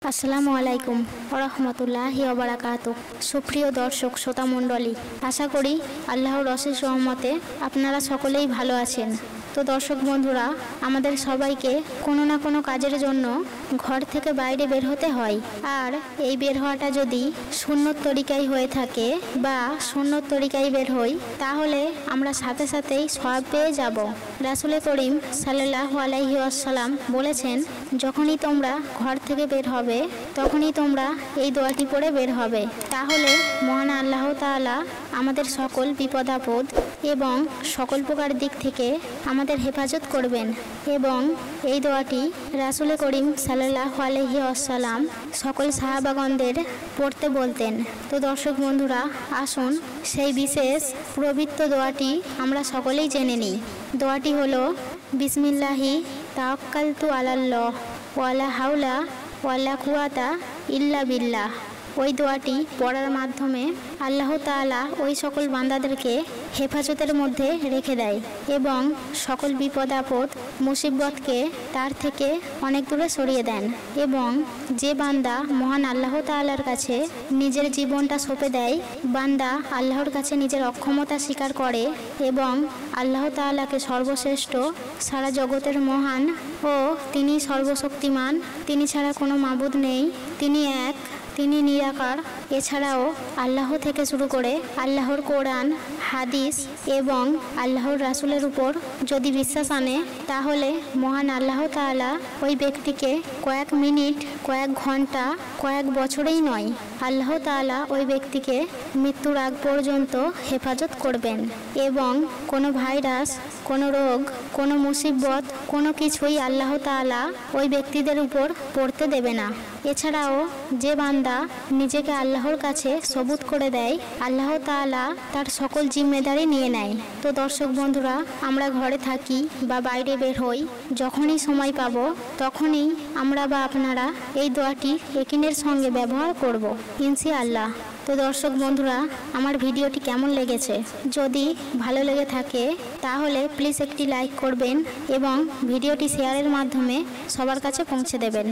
আসসালামু আলাইকুম ওরহমতুল্লাহি ওবারাকাতুহু। সুপ্রিয় দর্শক শ্রোতা মণ্ডলী, আশা করি আল্লাহর অশেষ রহমতে আপনারা সকলেই ভালো আছেন। তো দর্শক বন্ধুরা, আমাদের সবাইকে কোনো না কোনো কাজের জন্য ঘর থেকে বাইরে বের হতে হয়। আর এই বের হওয়াটা যদি সুন্নত তরিকায় হয়ে থাকে বা সুন্নত তরিকায় বের হই, তাহলে আমরা সাথে সাথেই সওয়াব পেয়ে যাব। রাসূল করিম সাল্লাল্লাহু আলাইহি ওয়াসাল্লাম বলেছেন, যখনই তোমরা ঘর থেকে বের হবে তখনই তোমরা এই দোয়াটি পড়ে বের হবে। তাহলে মহান আল্লাহ তাআলা আমাদের সকল বিপদ আপদ এবং সকল প্রকার দিক থেকে আমাদের হেফাজত করবেন। এবং এই দোয়াটি রাসূল করিম সাল্লাল্লাহু আলাইহি ওয়াসাল্লাম সকল সাহাবাগণদের পড়তে বলতেন। তো দর্শক বন্ধুরা, আসুন সেই বিশেষ পবিত্র দোয়াটি আমরা সকলেই জেনে নিই। দোয়াটি হলো, বিসমিল্লাহি তাওয়াক্কালতু আলাল্লাহ ওয়ালা হাওলা ওয়ালা কুওয়াতা ইল্লা বিল্লাহ। ওই দোয়াটি পড়ার মাধ্যমে আল্লাহ তাআলা ওই সকল বান্দাদেরকে হেফাজতের মধ্যে রেখে দেয় এবং সকল বিপদ আপদ মুসিবতকে তার থেকে অনেক দূরে সরিয়ে দেন। এবং যে বান্দা মহান আল্লাহ তাআলার কাছে নিজের জীবনটা সঁপে দেয়, বান্দা আল্লাহর কাছে নিজের অক্ষমতা স্বীকার করে এবং আল্লাহ তাআলাকে সর্বশ্রেষ্ঠ, সারা জগতের মহান ও তিনি সর্বশক্তিমান, তিনি ছাড়া কোনো মাবুদ নেই, তিনি এক, তিনি নিরাকার, এছাড়াও আল্লাহ থেকে শুরু করে আল্লাহর কোরআন, হাদিস এবং আল্লাহর রাসূলের উপর যদি বিশ্বাস আনে, তাহলে মহান আল্লাহ তাআলা ওই ব্যক্তিকে কয়েক মিনিট, কয়েক ঘন্টা, কয়েক বছরেই নয়, আল্লাহ তাআলা ওই ব্যক্তিকে মৃত্যুর আগ পর্যন্ত হেফাজত করবেন। এবং কোনো ভাইরাস, কোনো রোগ, কোনো মুসিবত, কোনো কিছুই আল্লাহ তাআলা ওই ব্যক্তিদের উপর পড়তে দেবে না। এছাড়াও যে বান্দা নিজেকে আল্লাহর কাছে সবুত করে দেয়, আল্লাহ তাআলা তার সকল জিম্মেদারি নিয়ে নেয়। তো দর্শক বন্ধুরা, আমরা ঘরে থাকি বা বাইরে বের হই, যখনই সময় পাব তখনই আমরা বা আপনারা এই দোয়াটি ইয়াকিনের সঙ্গে ব্যবহার করব ইনশাআল্লাহ। তো দর্শক বন্ধুরা, আমার ভিডিওটি কেমন লেগেছে? যদি ভালো লেগে থাকে তাহলে প্লিজ একটি লাইক করবেন এবং ভিডিওটি শেয়ারের মাধ্যমে সবার কাছে পৌঁছে দেবেন।